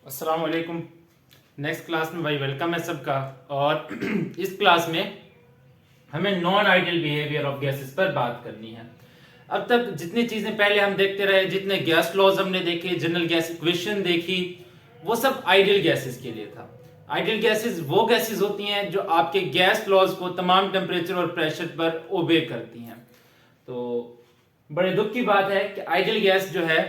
अस्सलाम वालेकुम। Next class में भाई वेलकम है सबका। और इस क्लास में हमें non ideal behaviour of gases पर बात करनी है। अब तक जितनी चीजें पहले हम देखते रहे, जितने गैस लॉज हमने देखे, जनरल गैस इक्वेशन देखी, वो सब आइडियल गैसेस के लिए था। आइडियल गैसेस वो गैसेस होती हैं जो आपके गैस लॉज को तमाम टेम्परेचर और प्रेशर पर ओबे करती हैं। तो बड़े दुख की बात है कि आइडियल गैस जो है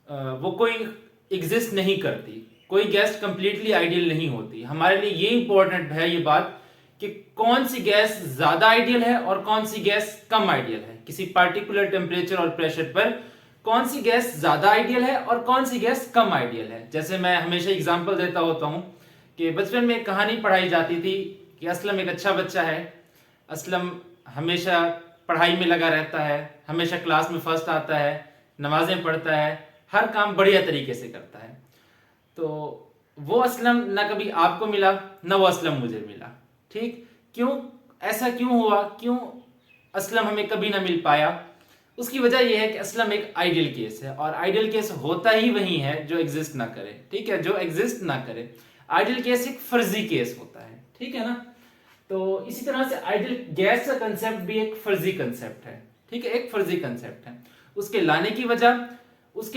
वो कोई एग्जिस्ट नहीं करती। कोई गैस कंप्लीटली आइडियल नहीं होती। हमारे लिए ये इंपॉर्टेंट है ये बात कि कौन सी गैस ज्यादा आइडियल है और कौन सी गैस कम आइडियल है। किसी पार्टिकुलर टेम्परेचर और प्रेशर पर कौन सी गैस ज्यादा आइडियल है और कौन सी गैस कम आइडियल है। जैसे मैं हमेशा एग्जांपल देता होता हूं कि बचपन में एक कहानी पढ़ाई जाती थी कि असलम एक अच्छा बच्चा है। असलम हमेशा पढ़ाई में लगा रहता है, हमेशा क्लास में फर्स्ट आता है, नमाजें पढ़ता है, हर काम बढ़िया तरीके से करता है। तो वो असलम ना कभी आपको मिला ना वो असलम मुझे मिला। ठीक क्यों? ऐसा क्यों हुआ? क्यों असलम हमें कभी ना मिल पाया? उसकी वजह यह है कि असलम एक आइडियल केस है और आइडियल केस होता ही वही है जो एग्जिस्ट ना करे। ठीक है, जो एग्जिस्ट ना करे। आइडियल केस एक फर्जी केस होता है। ठीक है ना? तो इसी तरह से आइडियल गैस का कंसेप्ट भी एक फर्जी कंसेप्ट है। ठीक है, एक फर्जी कंसेप्ट है। उसके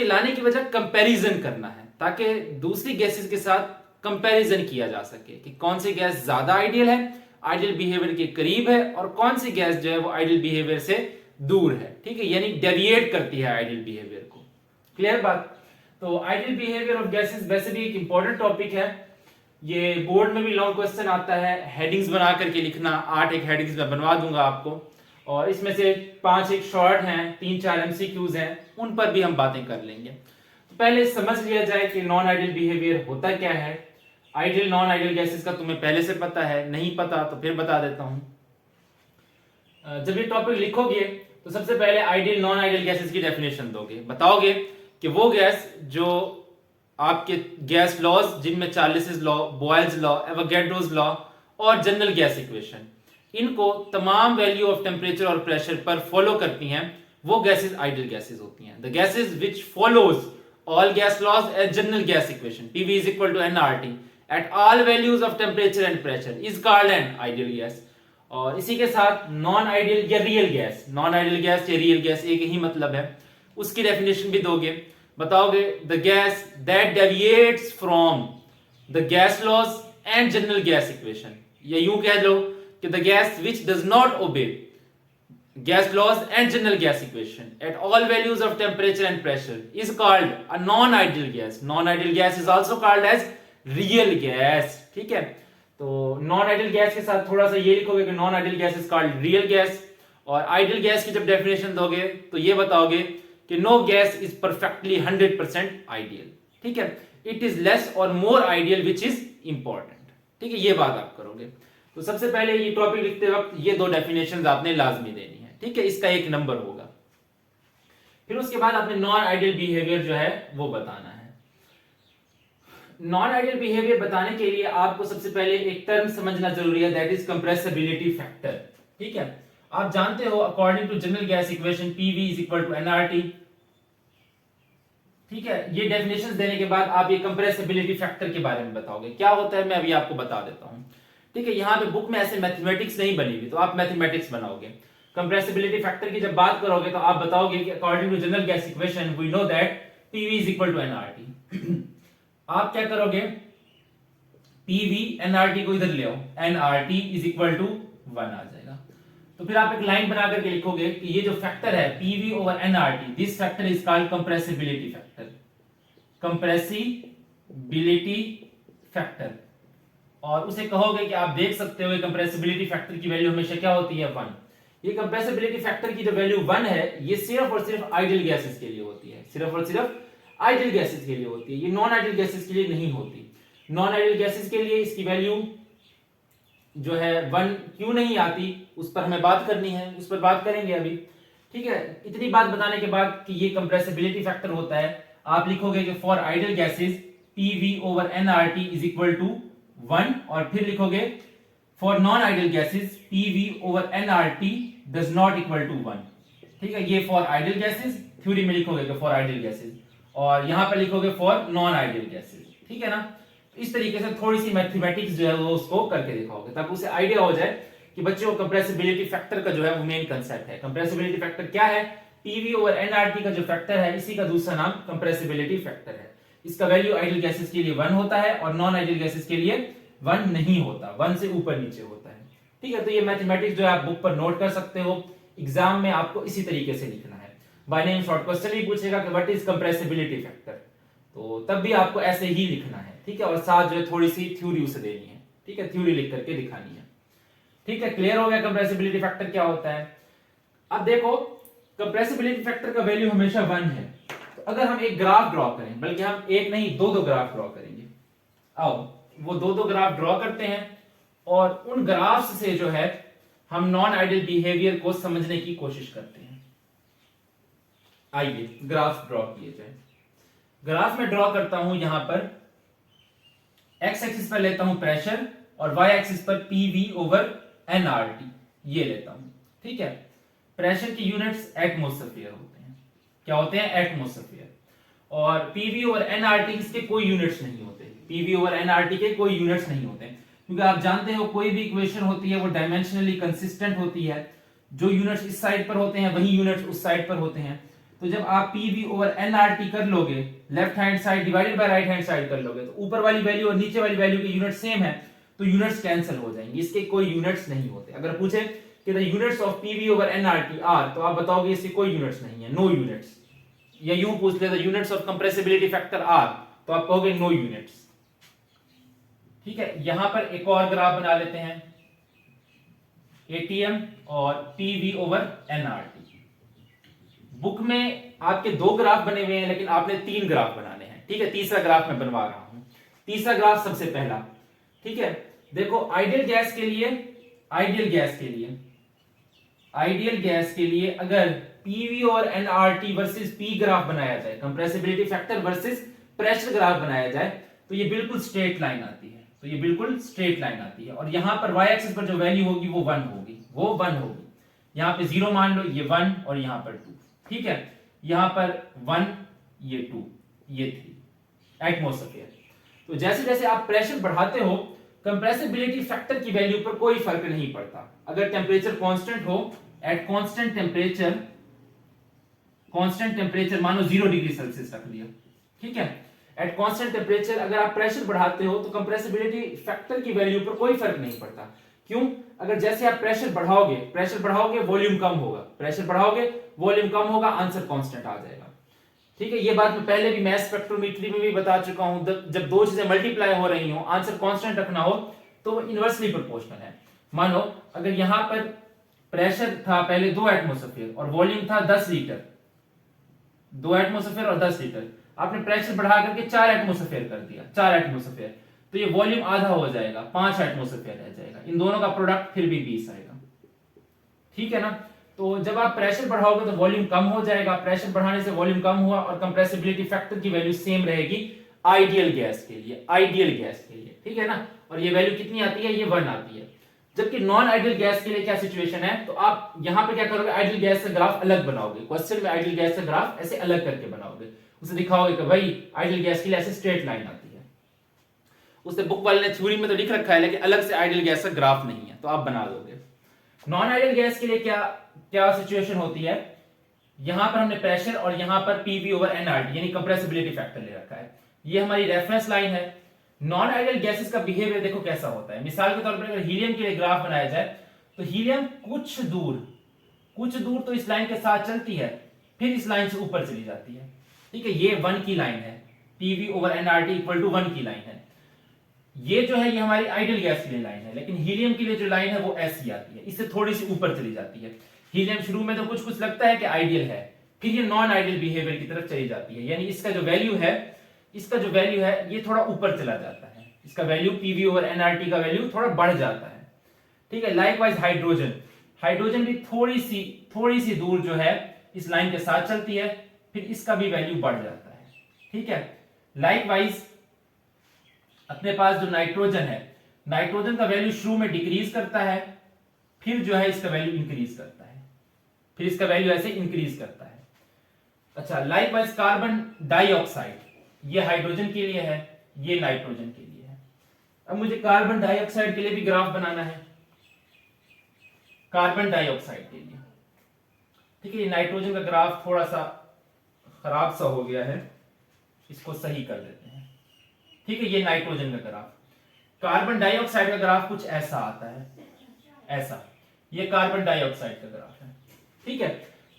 लाने की वजह कंपैरिजन करना है, ताकि दूसरी गैसेस के साथ कंपैरिजन किया जा सके कि कौन सी गैस ज्यादा आइडियल है, आइडियल बिहेवियर के करीब है, और कौन सी गैस जो है वो आइडियल बिहेवियर से दूर है। ठीक है, यानी डेविएट करती है आइडियल बिहेवियर को। क्लियर बात? तो आइडियल बिहेवियर ऑफ गैसेस वैसे भी एक इंपॉर्टेंट टॉपिक है। ये बोर्ड में भी लॉन्ग क्वेश्चन आता है, हेडिंग्स बना करके लिखना। 8 एक हेडिंग्स में बनवा दूंगा आपको, और इसमें से 5 एक शॉर्ट हैं, 3-4 एमसीक्यूज हैं, उन पर भी हम बातें कर लेंगे। तो पहले समझ लिया जाए कि नॉन आइडियल बिहेवियर होता क्या है। आइडियल नॉन आइडियल गैसेस का तुम्हें पहले से पता है, नहीं पता तो फिर बता देता हूं। जब ये टॉपिक लिखोगे तो सबसे पहले आइडियल नॉन आइडियल गैसेस की डेफिनेशन दोगे, बताओगे कि वो गैस जो आपके गैस लॉज जिनमें Charles law, Boyle's law, Avogadro's law और जनरल गैस इक्वेशन, इनको तमाम वैल्यू ऑफ टेम्परेचर और प्रेशर पर फॉलो करती हैं, वो गैसेस आइडियल गैसेस होती हैं। The gases which follows all gas laws as general gas equation, PV is equal to nRT at all values of temperature and pressure is called an ideal gas। और इसी के साथ non ideal या real gas, non ideal gas या real gas एक ही मतलब है, उसकी डेफिनेशन भी दोगे। बताओगे the gas that deviates from the gas laws and general gas equation, या यूं कह लो कि the gas which does not obey gas laws and general gas equation at all values of temperature and pressure is called a non-ideal gas। non-ideal gas is also called as real gas। ठीक है, तो non-ideal gas के साथ थोड़ा सा ये लिखोगे कि non-ideal gas is called real gas, और ideal gas की जब डेफिनेशन दोगे तो ये बताओगे कि no gas is perfectly 100% ideal। ठीक है, it is less or more ideal which is important। ठीक है, ये बात आप करोगे। तो सबसे पहले ये टॉपिक लिखते वक्त ये दो डेफिनेशंस आपने लाजमी देनी है। ठीक है, इसका एक नंबर होगा। फिर उसके बाद आपने नॉन आइडियल बिहेवियर जो है वो बताना है। नॉन आइडियल बिहेवियर बताने के लिए आपको सबसे पहले एक टर्म समझना जरूरी है, दैट इज कंप्रेसिबिलिटी फैक्टर। ठीक है, आप जानते हो according to general gas equation PV is equal to nRT। ठीक है, ये डेफिनेशंस देने के बाद आप ये कंप्रेसिबिलिटी फैक्टर के बारे में बताओगे। क्या होता है मैं अभी आपको बता देता हूं। ठीक है, यहां पे बुक में ऐसे मैथमेटिक्स नहीं बनी हुई, तो आप मैथमेटिक्स बनाओगे। कंप्रेसिबिलिटी फैक्टर की जब बात करोगे तो आप बताओगे कि according to general gas equation we know that PV is equal to nRT। आप क्या करोगे, PV nRT को इधर ले आओ, nRT इज इक्वल टू 1 आ जाएगा। तो फिर आप एक लाइन बना करके लिखोगे कि ये जो फैक्टर है PV over nRT, this factor is called compressibility factor. Compressibility factor, और उसे कहोगे कि आप देख सकते हो कंप्रेसिबिलिटी फैक्टर की वैल्यू हमेशा क्या होती है, 1। ये कंप्रेसिबिलिटी फैक्टर की जो वैल्यू 1 है ये सिर्फ और सिर्फ आइडियल गैसेस के लिए होती है, सिर्फ और सिर्फ आइडियल गैसेस के लिए होती है, ये नॉन आइडियल गैसेस के लिए नहीं होती। नॉन आइडियल गैसेस के लिए इसकी वैल्यू जो है 1 क्यों नहीं आती, उस पर हमें बात करनी है, उस पर बात करेंगे अभी। ठीक है, इतनी बात बताने के बाद कि ये कंप्रेसिबिलिटी फैक्टर होता है, आप लिखोगे कि for ideal gases PV over nRT is equal to 1, और फिर लिखोगे for non ideal gases PV over nRT does not equal to 1। ठीक है, ये फॉर आइडियल गैसेस, थ्योरी में लिखोगे फॉर आइडियल गैसेस, और यहां पर लिखोगे फॉर नॉन आइडियल गैसेस। ठीक है ना। इस तरीके से थोड़ी सी मैथमेटिक्स जो है वो उसको करके दिखाओगे ताकि उसे आइडिया हो जाए कि बच्चों को कंप्रेसिबिलिटी फैक्टर का जो है वो मेन कंसेप्ट है। कंप्रेसिबिलिटी फैक्टर क्या है? पीवी ओवर एनआरटी का जो फैक्टर है इसी का दूसरा नाम कंप्रेसिबिलिटी फैक्टर है। इसका वैल्यू आइडियल गैसेस के लिए 1 होता है और नॉन आइडियल गैसेस के लिए 1 नहीं होता, 1 से ऊपर नीचे होता है। ठीक है, तो ये मैथमेटिक्स जो है आप बुक पर नोट कर सकते हो। एग्जाम में आपको इसी तरीके से लिखना है। बाय नेम शॉर्ट क्वेश्चन भी पूछेगा कि व्हाट इज कंप्रेसिबिलिटी फैक्टर, तो तब भी आपको ऐसे ही लिखना है। ठीक है, और साथ जो है थोड़ी सी थ्योरी उसे देनी है। ठीक है, थ्योरी लिख करके दिखानी है। ठीक है, क्लियर हो गया कंप्रेसिबिलिटी फैक्टर क्या होता है। अब देखो कंप्रेसिबिलिटी फैक्टर का वैल्यू हमेशा 1 है। तो अगर हम एक ग्राफ ड्रॉ करें, बल्कि हम एक नहीं दो ग्राफ ड्रॉ करेंगे, आओ वो दो ग्राफ ड्रॉ करते हैं और उन ग्राफ्स से जो है हम नॉन आइडियल बिहेवियर को समझने की कोशिश करते हैं। आइए ग्राफ ड्रॉ किए जाए। ग्राफ में ड्रॉ करता हूं, यहां पर एक्स एक्सिस पर लेता हूं प्रेशर और वाई एक्सिस पर पीवी ओवर एनआरटी ये लेता हूं। ठीक है, प्रेशर की यूनिट्स एटमॉस्फेयर होते हैं। क्या होते हैं? एटमॉस्फेयर। और पीवी ओवर एनआरटी इसके कोई यूनिट्स नहीं होते। पीवी ओवर एनआरटी के कोई यूनिट्स नहीं होते क्योंकि आप जानते हो कोई भी इक्वेशन होती है वो डायमेंशनली कंसिस्टेंट होती है। जो यूनिट्स इस साइड पर होते हैं वही यूनिट्स उस साइड पर होते हैं। तो जब आप पीवी ओवर एनआरटी कर लोगे, left hand side divided by right hand side कर लोगे, तो ऊपर वाली वैल्यू और नीचे वाली वैल्यू के यूनिट सेम है, तो यूनिट्स कैंसिल हो जाएंगे। इसके कोई यूनिट्स नहीं होते। अगर पूछे कि the units of PV over nRT are, तो आप बताओगे इसके कोई यूनिट्स नहीं है, नो यूनिट्स। या यूं पूछ ले the units of compressibility factor are, तो आप कहोगे नो यूनिट्स। ठीक है, यहां पर एक और ग्राफ बना लेते हैं, एटीएम और पीवी ओवर एनआरटी। बुक में आपके 2 ग्राफ बने हुए हैं लेकिन आपने 3 ग्राफ बनाने हैं। ठीक है, तीसरा ग्राफ मैं बनवा रहा हूं। तीसरा ग्राफ सबसे पहला। ठीक है, देखो आइडियल गैस के लिए अगर पीवी और एनआरटी वर्सेस पी ग्राफ बनाया जाए, compressibility factor versus pressure graph बनाया जाए, तो ये बिल्कुल स्ट्रेट लाइन आती है। और यहां पर वाई एक्सिस पर जो वैल्यू होगी वो 1 होगी। यहां पे 0 मान लो, ये 1 और यहां पर 2। ठीक है, यहां पर 1, ये 2, ये 3 एटमॉस्फेयर। तो जैसे जैसे आप प्रेशर बढ़ाते हो कंप्रेसिबिलिटी फैक्टर की वैल्यू पर कोई फर्क नहीं पड़ता। अगर टेम्परेचर कांस्टेंट हो, एट कांस्टेंट टेम्परेचर मानो 0 डिग्री सेल्सियस रख लिया। ठीक है, एट कांस्टेंट टेम्परेचर अगर आप प्रेशर बढ़ाते हो तो कंप्रेसिबिलिटी फैक्टर की वैल्यू पर कोई फर्क नहीं पड़ता। क्यों? अगर जैसे आप प्रेशर बढ़ाओगे वॉल्यूम कम होगा, आंसर कांस्टेंट आ जाएगा। ठीक है, ये बात मैं पहले भी मैथ स्पेक्ट्रोमेट्री में भी बता चुका हूं। जब 2 चीजें मल्टीप्लाई हो रही हो, आंसर कांस्टेंट रखना हो तो वो इनवर्सली प्रोपोर्शनल है। मानो अगर यहां पर प्रेशर था पहले 2 एटमॉस्फेयर और वॉल्यूम था 10 लीटर, 2 एटमॉस्फेयर और 10 लीटर, आपने प्रेशर बढ़ा करके 4 एटमॉस्फेयर कर दिया, 4 एटमॉस्फेयर, तो ये वॉल्यूम आधा हो जाएगा, 5 एटमॉस्फेयर रह जाएगा। इन दोनों का प्रोडक्ट फिर भी 20 आएगा। ठीक है ना। तो जब आप प्रेशर बढ़ाओगे तो वॉल्यूम कम हो जाएगा, प्रेशर बढ़ाने से वॉल्यूम कम हुआ और कंप्रेसिबिलिटी फैक्टर की वैल्यू सेम रहेगी आइडियल गैस के लिए। ठीक है ना। और ये वैल्यू कितनी आती है? ये 1 आती है। जबकि नॉन आइडियल गैस के लिए क्या सिचुएशन है? तो आप यहां पे क्या करोगे? आइडियल गैस का ग्राफ अलग बनाओगे। क्वेश्चन में आइडियल गैस का ग्राफ ऐसे अलग करके बनाओगे, उसे दिखाओगे कि भाई आइडियल गैस के लिए ऐसे स्ट्रेट लाइन आती है। उसने बुक वाले ने थ्योरी में तो लिख रखा है लेकिन अलग से आइडियल गैस का ग्राफ नहीं है, तो आप बना दोगे। नॉन आइडियल गैस के लिए क्या सिचुएशन होती है? यहां पर हमने प्रेशर और यहां पर पीवी ओवर एनआरटी यानी कंप्रेसिबिलिटी फैक्टर ले रखा है। ये हमारी रेफरेंस लाइन है। नॉन आइडियल गैसेस का बिहेवियर देखो कैसा होता है। मिसाल के तौर पर अगर हीलियम के लिए ग्राफ बनाया जाए तो हीलियम कुछ दूर तो इस लाइन के साथ चलती है, फिर इस लाइन से ऊपर चली जाती है। ठीक है, ये 1 की लाइन है, PV over nRT equal to 1 की लाइन है। ये जो है ये हमारी आइडियल गैस के लिए लाइन है, लेकिन हीलियम के लिए जो लाइन है वो ऐसी आती है, इससे थोड़ी सी ऊपर चली जाती है। हीलियम शुरू में तो कुछ लगता है कि आइडियल है, फिर ये नॉन आइडियल बिहेवियर की तरफ चली जाती है, यानी इसका जो वैल्यू है ये थोड़ा ऊपर चला जाता है। इसका वैल्यू पीवी ओवर एनआरटी का वैल्यू थोड़ा बढ़ जाता है। ठीक है, लाइकवाइज हाइड्रोजन भी थोड़ी सी दूर जो है इस लाइन के साथ चलती है, फिर इसका भी वैल्यू बढ़ जाता है। ठीक है, लाइकवाइज अपने पास जो नाइट्रोजन का वैल्यू शुरू में डिक्रीज करता है, फिर जो है इसका वैल्यू इंक्रीज करता है, फिर इसका वैल्यू ऐसे इंक्रीज करता है। अच्छा, लाइकवाइज कार्बन डाइऑक्साइड, ये हाइड्रोजन के लिए है, ये नाइट्रोजन के लिए है। अब मुझे कार्बन डाइऑक्साइड के लिए भी ग्राफ बनाना है, कार्बन डाइऑक्साइड के लिए। ठीक है, ये नाइट्रोजन का ग्राफ थोड़ा सा खराब सा हो गया है, इसको सही कर देते हैं। ठीक है, ये नाइट्रोजन का ग्राफ। कार्बन डाइऑक्साइड का ग्राफ कुछ ऐसा आता है, ऐसा। ये कार्बन डाइऑक्साइड का ग्राफ है। ठीक है,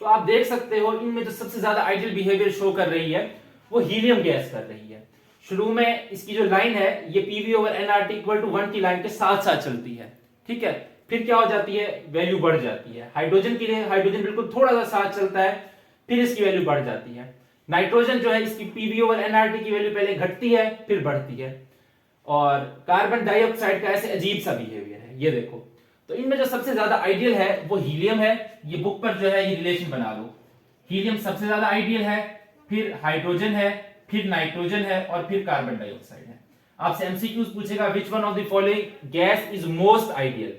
तो आप देख सकते हो इनमें जो सबसे ज्यादा आइडियल बिहेवियर शो कर रही है वो हीलियम गैस कर रही है। शुरू में इसकी जो लाइन है ये PV over nRT equal to 1 की लाइन के साथ साथ चलती है। ठीक है, फिर क्या हो जाती है, वैल्यू बढ़ जाती है। हाइड्रोजन के लिए हाइड्रोजन बिल्कुल थोड़ा सा साथ चलता है, फिर इसकी वैल्यू बढ़ जाती है। नाइट्रोजन जो है इसकी पीवी ओवर एनआरटी की वैल्यू पहले घटती है फिर बढ़ती है। और कार्बन डाइऑक्साइड का ऐसे अजीब सा बिहेवियर है, ये देखो। तो इनमें जो सबसे ज्यादा आइडियल है वो हीलियम है। ये बुक पर जो है ये रिलेशन बना लो, हीलियम सबसे ज्यादा आइडियल है, फिर हाइड्रोजन है, फिर नाइट्रोजन है और फिर कार्बन डाइऑक्साइड है। आपसे एमसीक्यूज पूछेगा which one of the following gas is most ideal,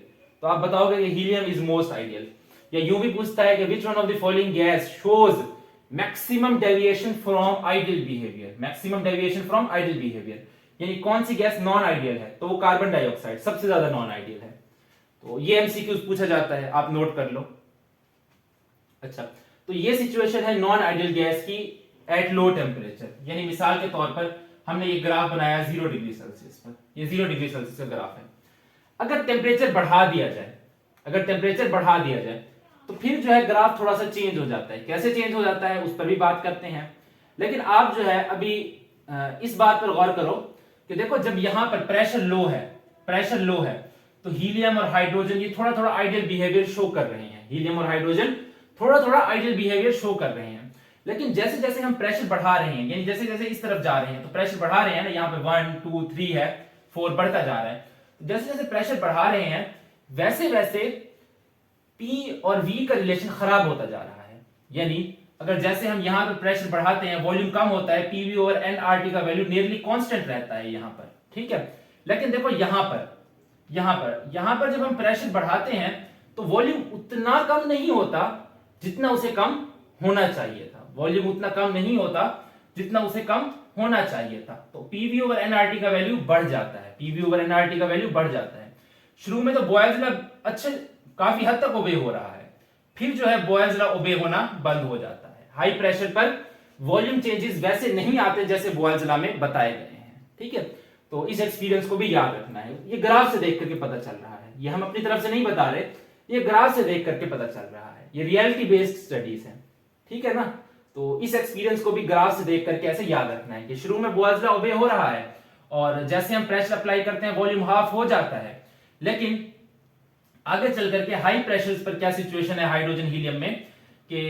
तो आप बताओगे कि हीलियम इज मोस्ट आइडियल। या यूं भी पूछता है कि which one of the following gas shows maximum deviation from ideal behaviour, maximum deviation from ideal behaviour, यानी कौन सी गैस नॉन आइडियल है, तो वो कार्बन डाइऑक्साइड सबसे ज्यादा नॉन आइडियल है। तो ये एमसीक्यूज पूछा जाता है, आप नोट कर लो। अच्छा, तो ये सिचुएशन है नॉन आइडियल गैस की एट लो टेम्परेचर, यानी मिसाल के तौर पर हमने ये ग्राफ बनाया 0 डिग्री सेल्सियस पर, ये 0 डिग्री सेल्सियस का ग्राफ है। अगर टेम्परेचर बढ़ा दिया जाए, अगर टेम्परेचर बढ़ा दिया जाए तो फिर जो है ग्राफ थोड़ा सा चेंज हो जाता है। कैसे चेंज हो जाता है उस पर भी बात करते हैं, लेकिन आप जो है अभी इस बात पर गौर करो कि देखो जब यहां पर प्रेशर लो है, प्रेशर लो है, तो हीलियम और हाइड्रोजन ये थोड़ा थोड़ा आइडियल बिहेवियर शो कर रहे हैं, हीलियम और हाइड्रोजन थोड़ा थोड़ा आइडियल बिहेवियर शो कर रहे हैं। लेकिन जैसे जैसे हम प्रेशर बढ़ा रहे हैं, यानी जैसे जैसे इस तरफ जा रहे हैं, तो प्रेशर बढ़ा रहे हैं ना, यहाँ पे 1 2 3 है, 4 बढ़ता जा रहा है। जैसे जैसे प्रेशर बढ़ा रहे हैं वैसे वैसे P और V का रिलेशन खराब होता जा रहा है। यानी अगर जैसे हम यहाँ पर प्रेशर बढ़ाते हैं, वॉल्यूम कम होता है, PV ओवर nRT का वैल्यू नियरली कांस्टेंट रहता है यहाँ पर। ठीक है, लेकिन देखो यहाँ पर जब हम प्रेशर बढ़ाते हैं तो वॉल्यूम उतना कम नहीं होता जितना उसे कम होना चाहिए था, वॉल्यूम उतना कम नहीं होता जितना उसे कम होना चाहिए था। तो PV ओवर nRT का वैल्यू बढ़ जाता है, PV ओवर nRT का वैल्यू बढ़ जाता है। शुरू में तो बॉयल्स लॉ अच्छे काफी हद तक ओबे हो रहा है, फिर जो है बॉयल्स लॉ ओबे होना बंद हो जाता है। हाई प्रेशर पर वॉल्यूम चेंजेस वैसे नहीं आते जैसे बॉयल्स लॉ में बताए गए हैं। ठीक है, तो इस एक्सपीरियंस को भी याद रखना है। ये ग्राफ से देख करके पता चल रहा है, ये हम अपनी तरफ से नहीं बता रहे, ये ग्राफ से देख करके पता चल रहा है, ये रियलिटी बेस्ड स्टडीज है। ठीक है ना, तो इस एक्सपीरियंस को भी ग्राफ से देख करके ऐसे याद रखना है कि शुरू में बॉयल्स लॉ ओबे हो रहा है और जैसे हम प्रेशर अप्लाई करते हैं वॉल्यूम हाफ हो जाता है। लेकिन आगे चल करके हाई प्रेशर्स पर क्या सिचुएशन है हाइड्रोजन हीलियम में कि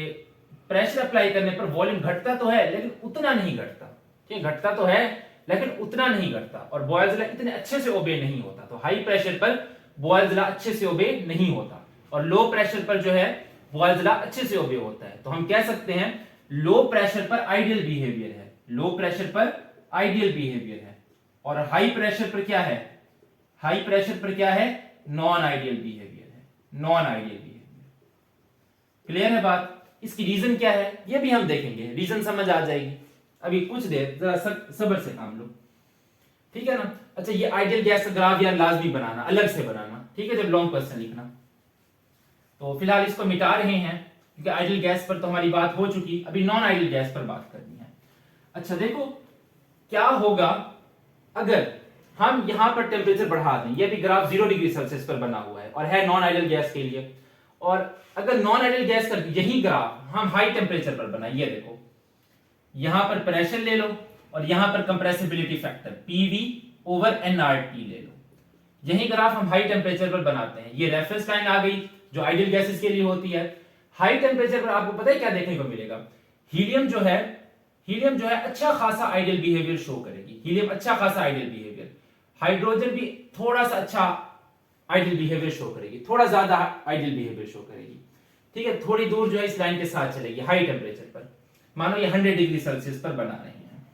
प्रेशर अप्लाई करने पर वॉल्यूम घटता तो है लेकिन उतना नहीं घटता। ठीक, घटता तो है लेकिन उतना नहीं घटता और बॉयल्स लॉ इतने अच्छे से ओबे नहीं होता। तो हाई प्रेशर पर बॉयल्स लॉ अच्छे से ओबे नहीं होता और लो प्रेशर पर जो है बॉयल्स लॉ अच्छे से ओबे होता है। तो हम कह सकते हैं लो प्रेशर पर आइडियल बिहेवियर है, लो प्रेशर पर आइडियल बिहेवियर है। और हाई प्रेशर पर क्या है, हाई प्रेशर पर क्या है, नॉन आइडियल बिहेवियर है, नॉन आइडियल बिहेवियर। क्लियर है बात? इसकी रीजन क्या है ये भी हम देखेंगे, रीजन समझ आ जाएगी। अभी कुछ देर जरा सब्र से काम लो, ठीक है ना। अच्छा, ये आइडियल गैस का ग्राफ यार लाजमी बनाना, अलग से बनाना, ठीक है, जब लॉन्ग क्वेश्चन लिखना। तो फिलहाल इसको मिटा रहे हैं क्योंकि आइडियल गैस पर तो हमारी बात हो चुकी, अभी नॉन आइडियल गैस पर बात करनी है। अच्छा देखो क्या होगा अगर हम यहां पर टेम्परेचर बढ़ा दें, ये भी ग्राफ 0 डिग्री सेल्सियस पर बना हुआ है और है नॉन आइडियल गैस के लिए। और अगर नॉन आइडियल गैस का यही ग्राफ हम हाई टेम्परेचर पर बनाए, ये देखो यहां पर प्रेशर ले लो और यहां पर compressibility factor PV over nRT ले लो, यही ग्राफ हम हाई टेम्परेचर पर बनाते हैं। ये रेफरेंस लाइन आ गई जो आइडियल गैसेस के लिए होती है। हाई टेम्परेचर पर आपको पता है क्या देखने को मिलेगा, हीलियम जो है अच्छा खासा आइडियल बिहेवियर शो करेगी, हीलियम अच्छा खासा आइडियल बिहेवियर, हाइड्रोजन भी थोड़ा सा अच्छा आइडियल बिहेवियर शो करेगी, थोड़ा ज्यादा आइडियल बिहेवियर शो करेगी। ठीक है, थोड़ी दूर जो है इस लाइन के साथ चलेगी हाई टेम्परेचर पर, मानो ये 100 डिग्री सेल्सियस पर बना रहे हैं।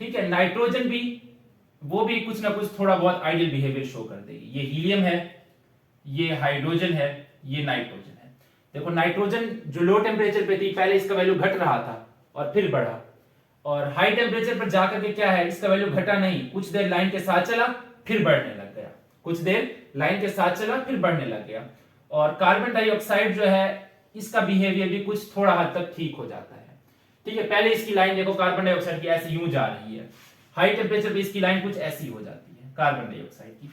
ठीक है, नाइट्रोजन भी वो भी कुछ ना कुछ थोड़ा बहुत आइडियल बिहेवियर शो कर देगी। ये हीलियम है, ये हाइड्रोजन है, ये नाइट्रोजन है। देखो नाइट्रोजन जो लो टेम्परेचर पे थी पहले इसका वैल्यू घट रहा था और फिर बढ़ा, और हाई टेम्परेचर पर जाकर के क्या है, इसका वैल्यू घटा नहीं, कुछ देर लाइन के साथ चला फिर बढ़ने लग गया, कुछ देर लाइन के साथ चला फिर बढ़ने लग गया। और कार्बन डाइऑक्साइड जो है इसका बिहेवियर भी कुछ थोड़ा हद तक ठीक हो जाता है। ठीक है, पहले इसकी लाइन देखो कार्बन डाइऑक्साइड की ऐसे यूं जा रही है, हाई टेम्परेचर पे इसकी लाइन कुछ ऐसी हो जाती है कार्बन डाइऑक्साइड की।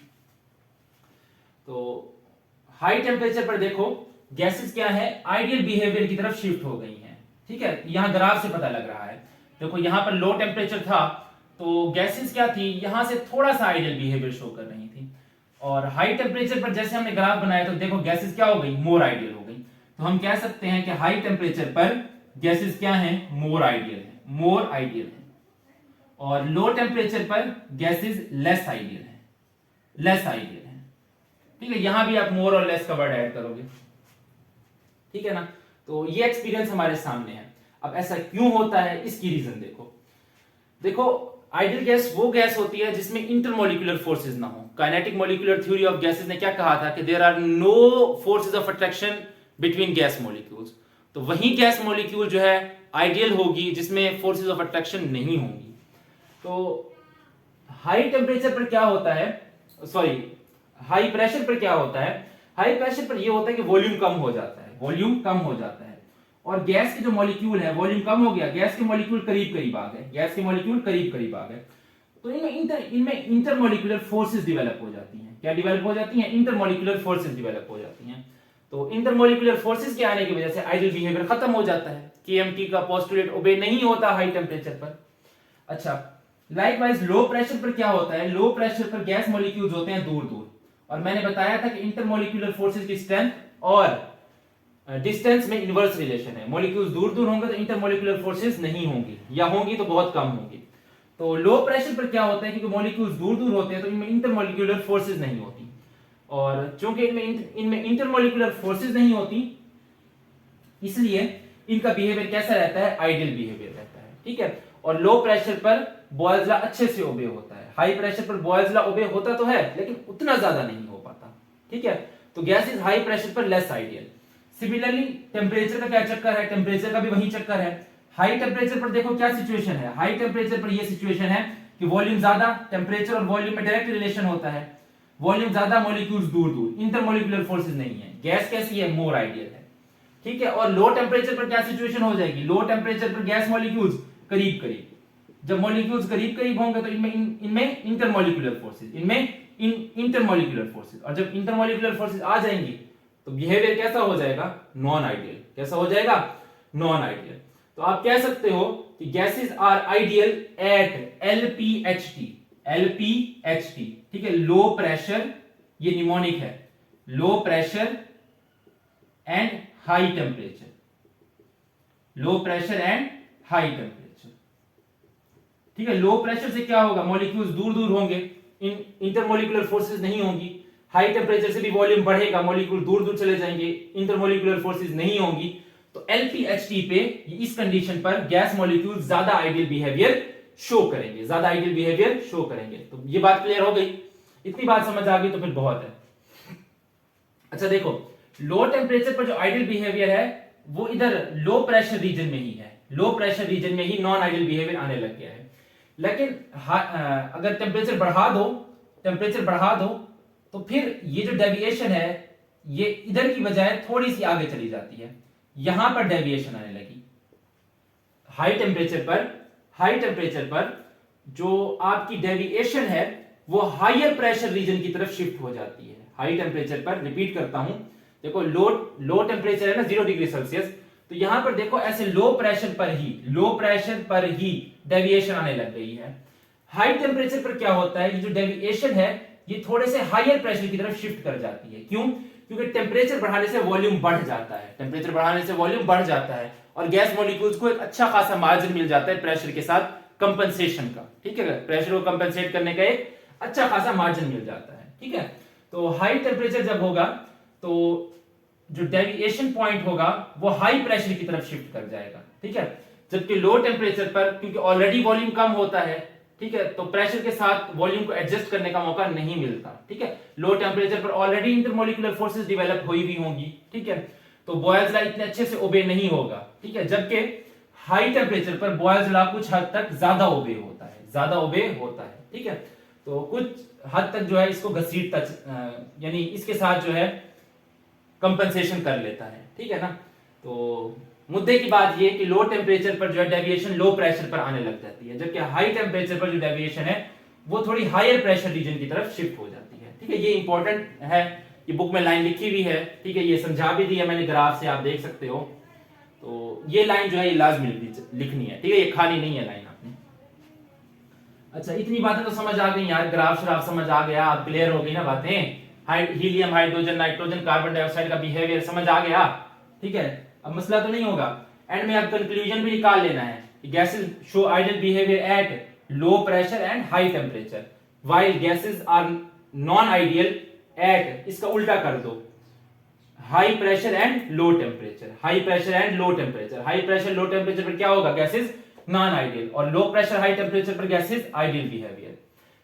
तो हाई टेम्परेचर पर देखो गैसेस क्या है, आइडियल बिहेवियर की तरफ शिफ्ट हो गई हैं। ठीक है, यहां ग्राफ से पता लग रहा है, देखो यहां पर लो टेम्परेचर था तो गैसेस क्या थी, यहां से थोड़ा सा आइडियल बिहेवियर शो कर रही थी, और हाई टेम्परेचर पर जैसे हमने ग्राफ बनाया तो देखो गैसेस क्या हो गई, मोर आइडियल हो गई। तो हम कह सकते हैं कि हाई टेम्परेचर पर गैसेस क्या है, मोर आइडियल है, मोर आइडियल है, और लो टेम्परेचर पर गैसेस लेस आइडियल है, लेस आइडियल है। ठीक है, यहां भी आप मोर और लेस का वर्ड ऐड करोगे। ठीक है ना, तो ये एक्सपीरियंस हमारे सामने है। अब ऐसा क्यों होता है, इसकी रीजन देखो। देखो आइडियल गैस वो गैस होती है जिसमें इंटरमोलिकुलर फोर्सेस ना हो। Kinetic molecular theory of gases ने क्या कहा था कि there are no forces of attraction between gas molecules. तो वही गैस मॉलिक्यूल जो है आइडियल होगी जिसमें फोर्सेस ऑफ अट्रैक्शन नहीं होंगी। तो हाई टेम्परेचर पर क्या होता है, सॉरी हाई प्रेशर पर क्या होता है, हाई प्रेशर पर यह होता है कि वॉल्यूम कम हो जाता है, वॉल्यूम कम हो जाता है, और गैस के जो मॉलिक्यूल है वॉल्यूम कम हो गया, गैस के मॉलिक्यूल करीब करीब आ गए, गैस के मॉलिक्यूल करीब करीब आ गए। तो इनमें इंटरमोलिकुलर फोर्सेस डेवलप हो जाती हैं। क्या डेवलप हो जाती हैं, इंटरमोलिकुलर फोर्सेस डेवलप हो जाती हैं। तो इंटरमोलिकुलर फोर्सेस के आने की वजह से आइडियल बिहेवियर खत्म हो जाता है, केएमटी का पोस्टुलेट ओबे नहीं होता हाई टेम्परेचर पर। अच्छा, लाइकवाइज लो प्रेशर पर क्या होता है, लो प्रेशर पर गैस मॉलिक्यूल्स होते हैं दूर दूर, और मैंने बताया था कि इंटरमोलिकुलर फोर्सेस की स्ट्रेंथ और डिस्टेंस में इनवर्स रिलेशन है। मॉलिक्यूल्स दूर दूर होंगे तो इंटरमोलिकुलर फोर्सेस नहीं होंगी, या होंगी तो बहुत कम होंगी। तो लो प्रेशर पर क्या होता है, क्योंकि मॉलिक्यूल्स दूर दूर होते हैं तो इनमें इंटरमोलिकुलर फोर्सेस नहीं होती, और चूंकि इनमें इंटरमोलिकुलर फोर्सेस नहीं होती इसलिए इनका बिहेवियर कैसा रहता है, आइडियल बिहेवियर रहता है। ठीक है, और लो प्रेशर पर बॉयल्स लॉ अच्छे से ओबे होता है, हाई प्रेशर पर बॉयल्स लॉ ओबे होता तो है लेकिन उतना ज्यादा नहीं हो पाता। ठीक है, तो गैस इज हाई प्रेशर पर लेस आइडियल। सिमिलरली टेम्परेचर का क्या चक्कर है, टेम्परेचर का भी वही चक्कर है। हाई टेम्परेचर पर देखो क्या सिचुएशन है, हाई टेम्परेचर पर यह सिचुएशन है कि वॉल्यूम ज्यादा, टेम्परेचर और वॉल्यूम में डायरेक्ट रिलेशन होता है, वॉल्यूम ज्यादा मॉलिक्यूल्स दूर दूर, इंटरमोलिकुलर फोर्सेस नहीं है, गैस कैसी है, मोर आइडियल है। ठीक है, और लो टेम्परेचर पर क्या सिचुएशन हो जाएगी, लो टेम्परेचर पर गैस मॉलिक्यूल्स करीब करीब, जब मॉलिक्यूल्स करीब करीब होंगे तो इनमें इंटरमोलिकुलर फोर्सेस, इनमें इंटरमोलिकुलर फोर्सेस, और जब इंटरमोलिकुलर फोर्सेस आ जाएंगी तो बिहेवियर कैसा हो जाएगा, नॉन आइडियल। कैसा हो जाएगा, नॉन आइडियल। तो आप कह सकते हो कि gases are ideal at LPHT, LPHT। ठीक है, लो प्रेशर, ये निमोनिक है, low pressure and high temperature, low pressure and high temperature. ठीक है, लो प्रेशर से क्या होगा, मॉलिक्यूल्स दूर दूर होंगे, इंटरमोलिकुलर फोर्सेस नहीं होंगी, हाई टेम्परेचर से भी वॉल्यूम बढ़ेगा, मॉलिक्यूल दूर दूर चले जाएंगे, इंटरमोलिकुलर फोर्सेस नहीं होंगी। तो LPHT पे इस कंडीशन पर गैस मॉलिक्यूल ज्यादा आइडियल बिहेवियर शो करेंगे, ज्यादा आइडियल बिहेवियर शो करेंगे। तो ये बात क्लियर हो गई, इतनी बात समझ आ गई तो फिर बहुत है। अच्छा देखो, लो टेम्परेचर पर जो आइडियल बिहेवियर है वो इधर लो प्रेशर रीजन में ही है, लो प्रेशर रीजन में ही नॉन आइडियल बिहेवियर आने लग गया है। लेकिन अगर टेम्परेचर बढ़ा दो तो फिर ये जो डेविएशन है ये इधर की बजाय थोड़ी सी आगे चली जाती है, यहां पर डेविएशन आने लगी। हाई टेम्परेचर पर जो आपकी डेविएशन है वो हायर प्रेशर रीजन की तरफ शिफ्ट हो जाती है। हाई टेम्परेचर पर, रिपीट करता हूं, देखो लो टेम्परेचर है ना 0 डिग्री सेल्सियस, तो यहां पर देखो ऐसे लो प्रेशर पर ही डेविएशन आने लग गई है। हाई टेम्परेचर पर क्या होता है, ये जो डेविएशन है ये थोड़े से हायर प्रेशर की तरफ शिफ्ट कर जाती है। क्यों, क्योंकि टेम्परेचर बढ़ाने से वॉल्यूम बढ़ जाता है, टेम्परेचर बढ़ाने से वॉल्यूम बढ़ जाता है और गैस मॉलिक्यूल्स को एक अच्छा खासा मार्जिन मिल जाता है प्रेशर के साथ कंपनसेशन का। ठीक है, प्रेशर को कंपनसेट करने का एक अच्छा खासा मार्जिन मिल जाता है। ठीक है, तो हाई टेम्परेचर जब होगा तो जो डेविएशन पॉइंट होगा वो हाई प्रेशर की तरफ शिफ्ट कर जाएगा। ठीक है, जबकि लो टेम्परेचर पर क्योंकि ऑलरेडी वॉल्यूम कम होता है, ठीक है, तो प्रेशर के साथ वॉल्यूम को एडजस्ट करने का मौका नहीं मिलता। ठीक है, लो टेम्परेचर पर ऑलरेडी इंटरमोलिकुलर फोर्सेस डेवलप हुई भी होंगी। ठीक है, तो बॉयल्स लॉ इतने अच्छे से ओबे नहीं होगा। ठीक है, जबकि हाई टेम्परेचर पर बॉयल्स लॉ कुछ हद तक ज्यादा ओबे होता है, ज्यादा ओबे होता है, ठीक है। तो कुछ हद तक जो है इसको घसीटता, यानी इसके साथ जो है कंपनसेशन कर लेता है, ठीक है ना। तो मुद्दे की बात ये कि लो टेम्परेचर पर जो है डेविएशन लो प्रेशर पर आने लग जाती है, जबकि हाई टेम्परेचर पर जो डेविएशन है वो थोड़ी हायर प्रेशर रीजन की तरफ शिफ्ट हो जाती है, ठीक है। ये इंपॉर्टेंट है, ये बुक में लाइन लिखी हुई है, ठीक है, ये समझा भी दी है मैंने ग्राफ से, आप देख सकते हो। तो ये लाइन जो है ये लाजमी लिखनी है, ठीक है, ये खाली नहीं है लाइन आपने। अच्छा, इतनी बातें तो समझ आ गई यार, ग्राफ शराफ समझ आ गया, अब क्लियर हो गई ना बातें। Helium, hydrogen, nitrogen, carbon dioxide का बिहेवियर समझ आ गया, ठीक है। अब मसला तो नहीं होगा, एंड में अब कंक्लूजन भी निकाल लेना है। Gases show ideal behaviour at low pressure and high temperature, while gases are non ideal at, इसका उल्टा कर दो, high pressure and low temperature. High pressure and low temperature, high pressure low temperature पर क्या होगा, गैसेस नॉन आइडियल, और low pressure high temperature पर gases ideal behaviour.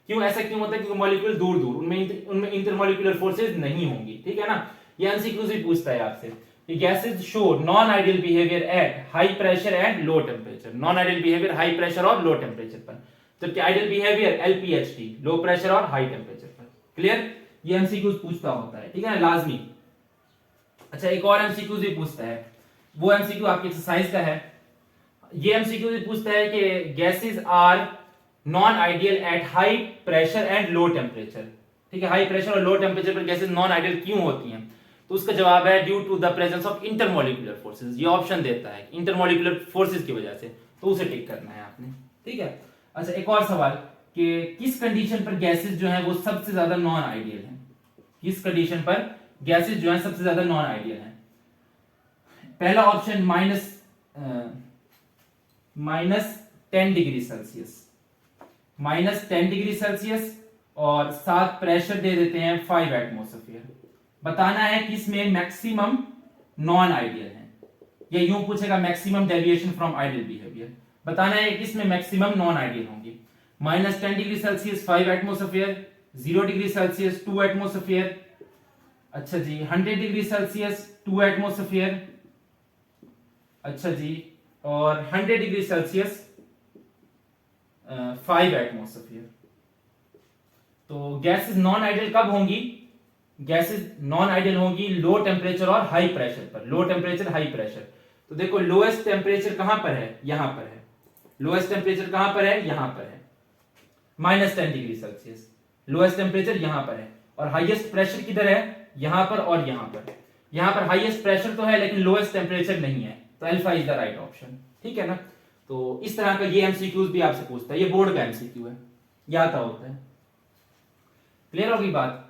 क्यों ऐसा क्यों होता है, क्योंकि मॉलिक्यूल दूर दूर, उनमें इंटरमॉलिक्यूलर फोर्सेज नहीं होंगी, ठीक है ना। ये एमसीक्यूज भी पूछता है आपसे कि gases show non ideal behaviour eight high pressure and low temperature, non ideal behaviour high pressure और लो टेम्परेचर पर, जबकि आइडियल बिहेवियर एलपीएचटी, लो प्रेशर और हाई टेम्परेचर पर। क्लियर, ये एमसीक्यूज पूछता होता है, ठीक है, लाजमी। अच्छा, एक और एमसीक्यूज भी पूछता है, वो एमसीक्यू आपकी एक्सरसाइज का है। ये एमसीक्यू भी पूछता है कि gases are non ideal at high pressure and low temperature, ठीक है, हाई प्रेशर और लो टेम्परेचर पर गैसेस नॉन आइडियल क्यों होती हैं। तो उसका जवाब है due to the presence of intermolecular forces. ये ऑप्शन देता है इंटरमॉलिक्यूलर फोर्सेस की वजह से, तो उसे टिक करना है आपने, ठीक है। अच्छा, एक और सवाल कि किस कंडीशन पर गैसेस जो है वो सबसे ज्यादा नॉन आइडियल है, किस कंडीशन पर गैसेस जो है सबसे ज्यादा नॉन आइडियल है। पहला option -10 degree Celsius, -10 degree Celsius, और साथ प्रेशर दे देते हैं 5 एटमॉस्फेयर। बताना है कि इसमें मैक्सिमम नॉन आइडियल है, या यूं पूछेगा maximum deviation from ideal behaviour. बताना है कि इसमें मैक्सिमम नॉन आइडियल होंगी। -10 degree Celsius 5 atmosphere, 0 degree Celsius 2 atmosphere, अच्छा जी 100 डिग्री सेल्सियस 2 एटमॉस्फेयर, अच्छा जी, और 100 डिग्री सेल्सियस 5 एटमॉस्फेयर। तो गैसेस नॉन आइडियल कब होंगी, गैसेस नॉन आइडियल होंगी लो टेम्परेचर और हाई प्रेशर पर, लो टेम्परेचर हाई प्रेशर। तो देखो लोएस्ट टेम्परेचर कहां पर है, यहां पर है, लोएस्ट टेम्परेचर कहां पर है, यहां पर है, -10 डिग्री सेल्सियस, लोएस्ट टेम्परेचर यहां पर है, और हाईएस्ट प्रेशर किधर है, यहां पर और यहां पर। यहां पर हाईएस्ट प्रेशर तो है लेकिन लोएस्ट टेम्परेचर नहीं है, तो alpha is the right option, ठीक है ना। तो इस तरह का ये एमसीक्यूज भी आपसे पूछता है, ये बोर्ड का एमसीक्यू है, ये आता होता है। क्लियर होगी बात।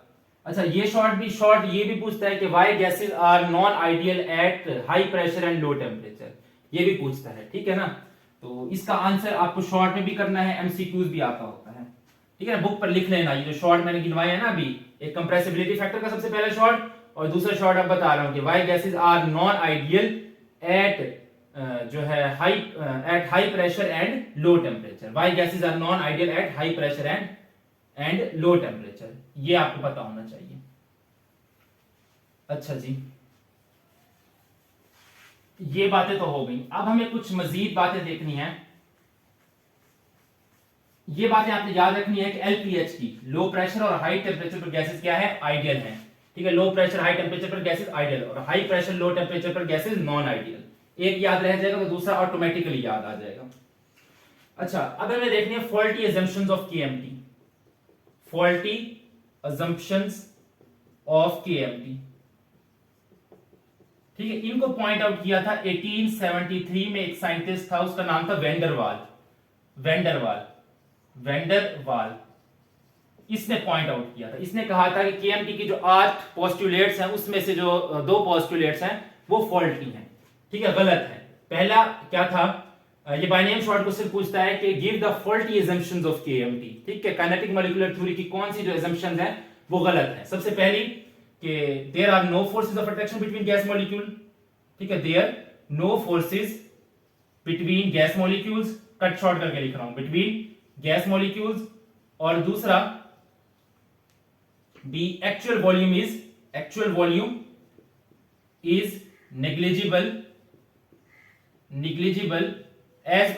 अच्छा, ये शॉर्ट ये भी पूछता है कि why gases are non ideal at high pressure and low temperature, ये भी पूछता है, ठीक है ना। तो इसका आंसर आपको शॉर्ट में भी करना है, एमसीक्यूज भी आता होता है, ठीक है ना। बुक पर लिख लेना, ये जो शॉर्ट मैंने गिनवाया है ना अभी, एक कंप्रेसिबिलिटी फैक्टर का सबसे पहला शॉर्ट, और दूसरा शॉर्ट अब बता रहा हूं कि why gases are non ideal at जो है high pressure and low temperature, why gases are non ideal at high pressure and low temperature, ये आपको पता होना चाहिए। अच्छा जी, ये बातें तो हो गई, अब हमें कुछ मजीद बातें देखनी है। ये बातें आपने याद रखनी है कि एलपीएच की, लो प्रेशर और हाई टेम्परेचर पर गैसेस क्या है, आइडियल है, ठीक है। लो प्रेशर हाई टेम्परेचर पर गैसेस आइडियल, और हाई प्रेशर लो टेम्परेचर पर गैसेस नॉन आइडियल। एक याद रह जाएगा तो दूसरा ऑटोमेटिकली याद आ जाएगा। अच्छा, अब हमें देखनी है faulty assumptions of KMT, faulty assumptions of KMT, ठीक है। इनको पॉइंट आउट किया था 1873 में, एक साइंटिस्ट था, उसका नाम था वेंडरवाल, इसने पॉइंट आउट किया था। इसने कहा था कि केएमटी की जो 8 पोस्टुलेट्स हैं उसमें से जो 2 पोस्टुलेट्स हैं वो फॉल्टी हैं, ठीक है, गलत है। पहला क्या था, ये बाइनोमियल शॉर्ट क्वेश्चन पूछता है कि give the faulty assumptions of KMT, ठीक है। काइनेटिक मॉलिक्यूलर थ्योरी की कौन सी जो अजम्पशंस हैं वो गलत है। सबसे पहली कि there are no forces of attraction between gas molecule, ठीक है, there no forces between gas molecules, cut short करके लिख रहा हूं, बिटवीन गैस मॉलिक्यूल्स। और दूसरा the actual volume is negligible as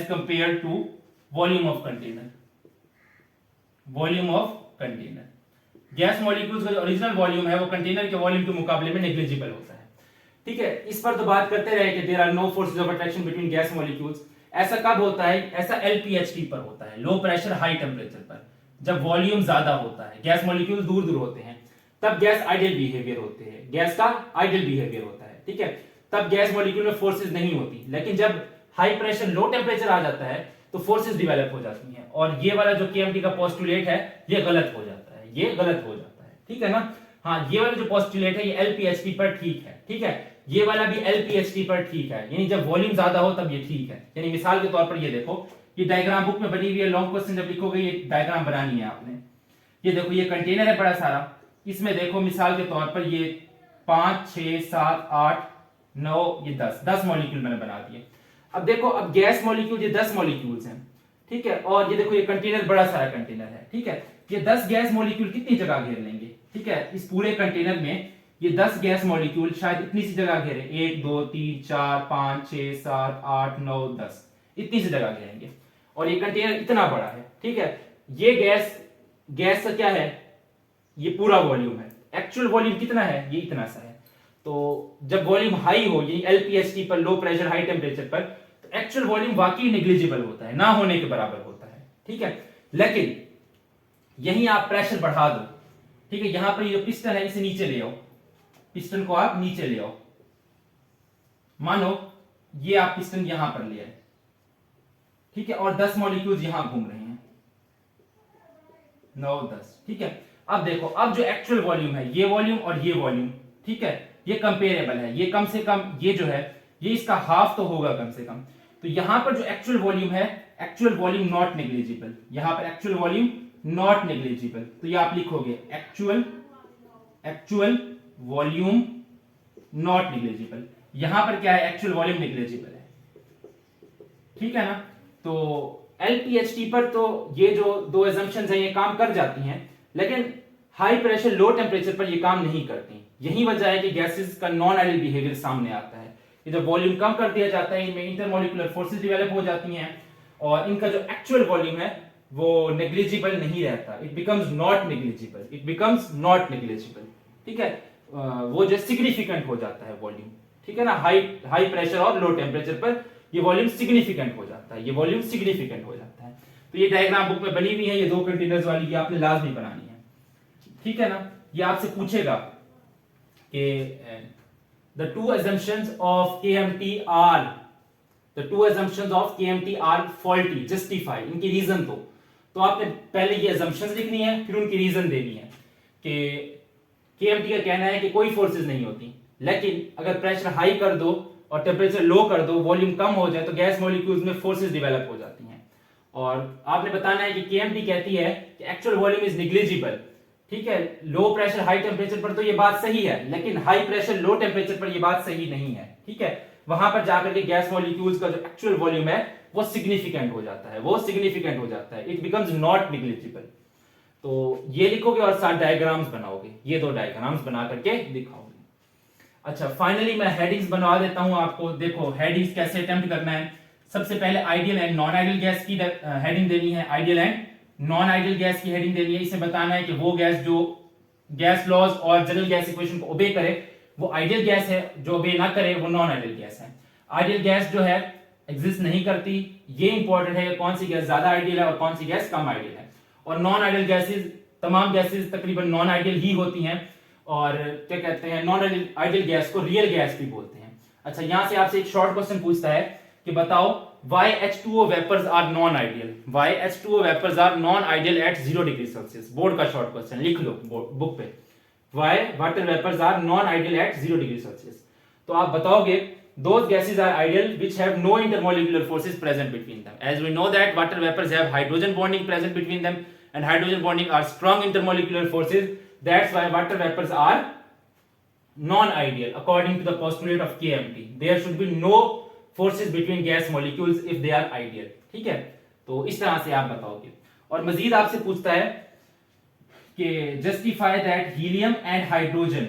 compare to volume of container. Volume of container, gas molecules का जो ओरिजिनल वॉल्यूम है वो कंटेनर के वॉल्यूम के मुकाबले में नेग्लिजिबल होता है। ठीक है, इस पर तो बात करते रहे कि there are no forces of attraction between gas molecules. ऐसा कब होता है? ऐसा एलपीएचटी पर होता है, लो प्रेशर हाई टेम्परेचर पर, जब वॉल्यूम ज्यादा होता है, गैस मॉलिक्यूल दूर दूर होते हैं, तब गैस आइडियल बिहेवियर होते हैं, गैस का आइडियल बिहेवियर होता है। ठीक है, तब गैस मॉलिक्यूल में फोर्सेस नहीं होती। लेकिन जब हाई प्रेशर लो टेम्परेचर आ जाता है तो फोर्सेस डेवलप हो जाती हैं, और ये वाला जो केएमटी का पोस्टुलेट है ये गलत हो जाता है, ये गलत हो जाता है। ठीक है ना? हाँ, ये वाला जो पोस्टुलेट है ये एलपीएचटी पर ठीक है। ठीक है, ये वाला भी एलपीएचटी पर ठीक है, यानी जब वॉल्यूम ज्यादा हो तब ये ठीक है। यानी मिसाल के तौर पर ये देखो, ये डायग्राम बुक में बनी हुई है, लॉन्ग क्वेश्चन जब लिखोगे ये डायग्राम बनानी है आपने। ये देखो, ये कंटेनर है बड़ा सारा, इसमें देखो मिसाल के तौर पर ये 5 6 7 8 9 ये 10 मॉलिक्यूल मैंने बना दिए। अब देखो, अब गैस मॉलिक्यूल ये 10 मॉलिक्यूल्स हैं। ठीक है, और ये देखो ये कंटेनर बड़ा सारा कंटेनर है। ठीक है, ये 10 गैस मॉलिक्यूल कितनी जगह घेर लेंगे? ठीक है, इस पूरे कंटेनर में ये 10 गैस मॉलिक्यूल शायद इतनी सी जगह घेरे, 1 2 3 4 5 6 7 8 9 10, इतनी सी जगह घेरेंगे। और ये कंटेनर इतना बड़ा है। ठीक है, ये गैस का क्या है? ये पूरा वॉल्यूम है। एक्चुअल वॉल्यूम कितना है? ये इतना सा है। तो जब वॉल्यूम हाई हो, यानी एलपीएचटी पर, लो प्रेशर हाई टेम्परेचर पर, तो एक्चुअल वॉल्यूम वाकई नेग्लिजिबल होता है, ना होने के बराबर होता है। ठीक है, लेकिन यहीं आप प्रेशर बढ़ा दो। ठीक है, यहां पर ये पिस्टन है इसे नीचे ले आओ, पिस्टन को आप नीचे ले आओ, मानो ये आप पिस्टन यहां पर ले आए। ठीक है, और 10 मॉलिक्यूल्स यहां घूम रहे हैं, 9 10। ठीक है, अब देखो, अब जो एक्चुअल वॉल्यूम है, ये वॉल्यूम और ये वॉल्यूम, ठीक है, ये कंपेरेबल है। ये कम से कम, ये जो है ये इसका हाफ तो होगा कम से कम। तो यहां पर जो एक्चुअल वॉल्यूम है, एक्चुअल वॉल्यूम नॉट नेग्लिजिबल, यहां पर एक्चुअल वॉल्यूम नॉट नेग्लिजिबल। तो ये आप लिखोगे एक्चुअल वॉल्यूम नॉट नेग्लिजिबल। यहां पर क्या है? एक्चुअल वॉल्यूम नेग्लिजिबल है। ठीक है ना? तो एलपीएचटी पर तो ये जो दो एजम्पशंस हैं ये काम कर जाती हैं, लेकिन हाई प्रेशर लो टेम्परेचर पर ये काम नहीं करती। यही वजह है कि गैसेस का नॉन आइडियल बिहेवियर सामने आता है। ये जब वॉल्यूम कम कर दिया जाता है, इनमें इंटरमॉलिक्यूलर फोर्सेस डेवलप हो जाती हैं, और इनका जो एक्चुअल वॉल्यूम है वो नेग्लिजिबल नहीं रहता। It becomes not negligible. ठीक है, वो जो सिग्निफिकेंट हो जाता है वॉल्यूम। ठीक है ना? हाई प्रेशर और लो टेम्परेचर पर ये वॉल्यूम सिग्निफिकेंट हो जाता है, ये वॉल्यूम सिग्निफिकेंट हो जाता है। तो ये डायग्राम बुक में बनी हुई है, ये 2 कंटेनर्स वाली, ये आपने लाजमी बनानी है। ठीक है ना? ये आपसे पूछेगा कि the two assumptions of KMT are faulty, justify, इनकी रीजन दो। तो आपने पहले ये assumptions लिखनी है, फिर उनकी रीजन देनी है कि KMT का कहना है कि कोई फोर्सेस नहीं होती, लेकिन अगर प्रेशर हाई कर दो और टेम्परेचर लो कर दो, वॉल्यूम कम हो जाए, तो गैस मॉलिक्यूल्स में फोर्सेस डेवलप हो जाती हैं। और आपने बताना है कि KMT कहती है कि एक्चुअल वॉल्यूम इज नेग्लिजिबल। ठीक है, लो प्रेशर हाई टेम्परेचर पर तो ये बात सही है, लेकिन हाई प्रेशर लो टेम्परेचर पर ये बात सही नहीं है। ठीक है, वहां पर जाकर के गैस मॉलिक्यूल्स का जो एक्चुअल वॉल्यूम है वो सिग्निफिकेंट हो जाता है, इट बिकम्स नॉट नेग्लिजिबल। तो ये लिखोगे और साथ डायग्राम्स बनाओगे, ये 2 डायग्राम्स बना करके दिखाओगे। अच्छा, फाइनली मैं हेडिंग्स बनवा देता हूं आपको। देखो, हेडिंग्स कैसे अटेम्प्ट करना है। सबसे पहले ideal and non ideal gas की हेडिंग देनी है, ideal and non ideal gas की हेडिंग देनी है। इसे बताना है कि वो गैस जो गैस लॉज और जनरल गैस इक्वेशन को ओबे करे वो आइडियल गैस है, जो ओबे ना करे वो नॉन आइडियल गैस है। आइडियल गैस जो है एग्जिस्ट नहीं करती, ये इंपॉर्टेंट है, कौन सी गैस ज्यादा आइडियल है और कौन सी गैस कम आइडियल है। और नॉन आइडियल गैसेज, तमाम गैसेज तकरीबन नॉन आइडियल ही होती हैं, और क्या कहते हैं, नॉन आइडियल गैस को रियल गैस भी बोलते हैं। अच्छा, यहां से आपसे एक शॉर्ट क्वेश्चन पूछता है कि बताओ why H2O vapors are non-ideal? Why H2O vapors are non-ideal at 0 degree Celsius? Board का शॉर्ट क्वेश्चन लिख लो बुक पे। Why water vapors are non-ideal at 0 degree Celsius? तो आप बताओगे those gases are ideal which have no intermolecular forces present between them. As we know that water vapors have hydrogen bonding present between them, and hydrogen bonding are strong intermolecular forces. That's why water vapors are non-ideal according to the postulate of KMT. There should be no forces between gas molecules if they are ideal. ठीक है, तो इस तरह से आप बताओगे। और मजीद आपसे पूछता है कि justify that helium and hydrogen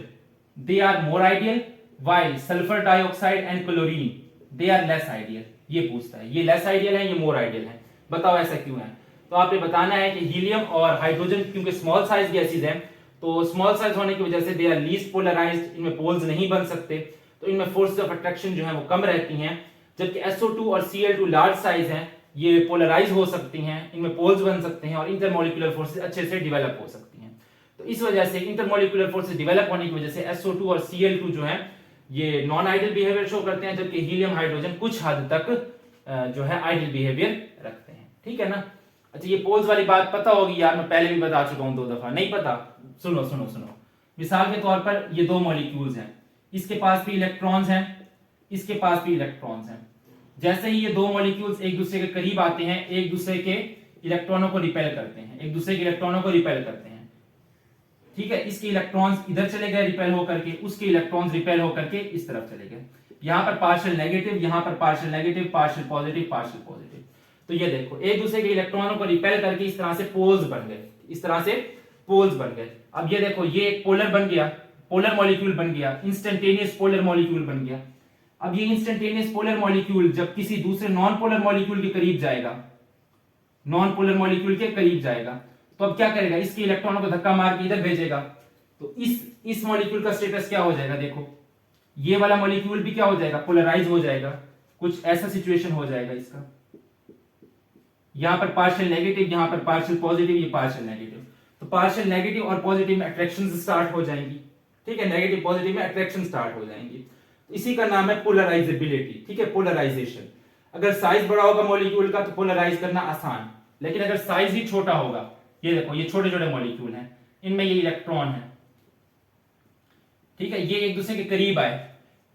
they are more ideal while sulfur dioxide and chlorine they are less ideal, ये पूछता है ये लेस आइडियल है ये मोर आइडियल है, बताओ ऐसा क्यों है। तो आपने बताना है कि हीलियम और हाइड्रोजन क्योंकि स्मॉल साइज गैसेज हैं, तो स्मॉल साइज होने की वजह से दे आर लीस्ट पोलराइज्ड, इनमें पोल्स नहीं बन सकते, तो इनमें फोर्सेस ऑफ अट्रैक्शन जो है वो कम रहती हैं। जबकि SO2 और Cl2 लार्ज साइज हैं, ये पोलराइज हो सकती हैं, इनमें पोल्स बन सकते हैं और इंटरमोलिकुलर फोर्सेस अच्छे से डेवलप हो सकती हैं। तो इस वजह से इंटरमोलिकुलर फोर्सेस डेवलप होने की वजह से SO2 और Cl2 जो है ये नॉन आइडियल बिहेवियर शो करते हैं, जबकि हीलियम हाइड्रोजन कुछ हद तक जो है आइडियल बिहेवियर रखते हैं। ठीक है ना। अच्छा ये पोल्स वाली बात पता होगी यार, मैं पहले भी बता चुका हूं 2 दफा, नहीं पता सुनो सुनो सुनो। मिसाल के तौर पर ये 2 मॉलिक्यूल्स हैं, इसके पास भी इलेक्ट्रॉन्स हैं, इसके पास भी इलेक्ट्रॉन्स हैं। जैसे ही ये 2 मॉलिक्यूल्स एक दूसरे के करीब आते हैं, एक दूसरे के इलेक्ट्रॉनों को रिपेल करते हैं, एक दूसरे के इलेक्ट्रॉनों को रिपेल करते हैं। ठीक है, इसके इलेक्ट्रॉन्स इधर चले गए रिपेल होकर के, उसके इलेक्ट्रॉन्स रिपेल होकर के इस तरफ चले गए। यहां पर पार्शियल नेगेटिव, यहां पर partial negative, partial positive, partial positive. तो ये देखो एक दूसरे के इलेक्ट्रॉनों को रिपेल करके इस तरह से पोल्स बन गए, इस तरह से पोल्स बन गए। अब ये देखो ये एक पोलर बन गया, पोलर मॉलिक्यूल बन गया, इंस्टेंटेनियस पोलर मॉलिक्यूल बन गया। अब ये इंस्टेंटेनियस पोलर मॉलिक्यूल जब किसी दूसरे नॉन पोलर मॉलिक्यूल के करीब जाएगा, नॉन पोलर मॉलिक्यूल के करीब जाएगा, तो अब क्या करेगा, इसके इलेक्ट्रॉनों को धक्का मार के इधर भेजेगा। तो इस मॉलिक्यूल का स्टेटस क्या हो जाएगा, देखो ये वाला मॉलिक्यूल भी क्या हो जाएगा, पोलराइज हो जाएगा। कुछ ऐसा सिचुएशन हो जाएगा इसका, यहां पर पार्शियल नेगेटिव, यहां पर पार्शियल पॉजिटिव, ये पार्शियल नेगेटिव। तो पार्शियल नेगेटिव और पॉजिटिव में अट्रैक्शन स्टार्ट हो जाएंगी। ठीक है, नेगेटिव पॉजिटिव में अट्रैक्शन स्टार्ट हो जाएंगी। इसी का नाम है पोलराइजेबिलिटी। ठीक है, पोलराइजेशन। अगर साइज बड़ा होगा मॉलिक्यूल का तो पोलराइज करना आसान, लेकिन अगर साइज ही छोटा होगा, ये देखो ये छोटे छोटे मॉलिक्यूल हैं, इनमें ये इलेक्ट्रॉन है। ठीक है, ये एक दूसरे के करीब आए,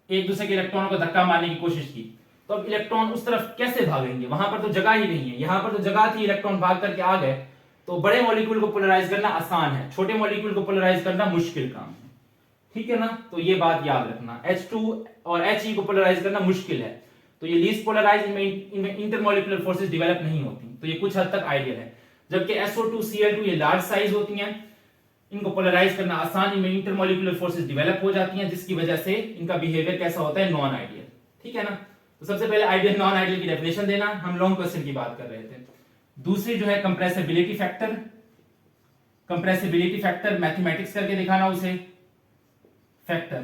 एक दूसरे के इलेक्ट्रॉनों को धक्का मारने की कोशिश की, तो अब इलेक्ट्रॉन उस तरफ कैसे भागेंगे, वहां पर तो जगह ही नहीं है, यहां पर तो जगह थी, इलेक्ट्रॉन भाग करके आ गए। तो बड़े मॉलिक्यूल को पोलराइज करना आसान है, छोटे मॉलिक्यूल को पोलराइज करना मुश्किल काम है। ठीक है ना, तो ये बात याद रखना, H2 और He को पोलराइज करना मुश्किल है, तो ये लीस्ट पोलराइज, इनमें इंटरमॉलिक्यूलर फोर्सेस डेवलप नहीं होती, तो ये कुछ हद तक आइडियल है। जबकि SO2 Cl2 ये लार्ज साइज होती हैं, इनको पोलराइज करना आसान, इनमें इंटरमॉलिक्यूलर फोर्सेस डेवलप हो जाती हैं, जिसकी वजह से इनका बिहेवियर कैसा होता है, नॉन आइडियल। ठीक है ना। तो सबसे पहले आइडियल नॉन आइडियल की डेफिनेशन देना, हम लॉन्ग क्वेश्चन की बात कर रहे थे। दूसरी जो है compressibility factor, compressibility factor mathematics करके दिखाना उसे फैक्टर।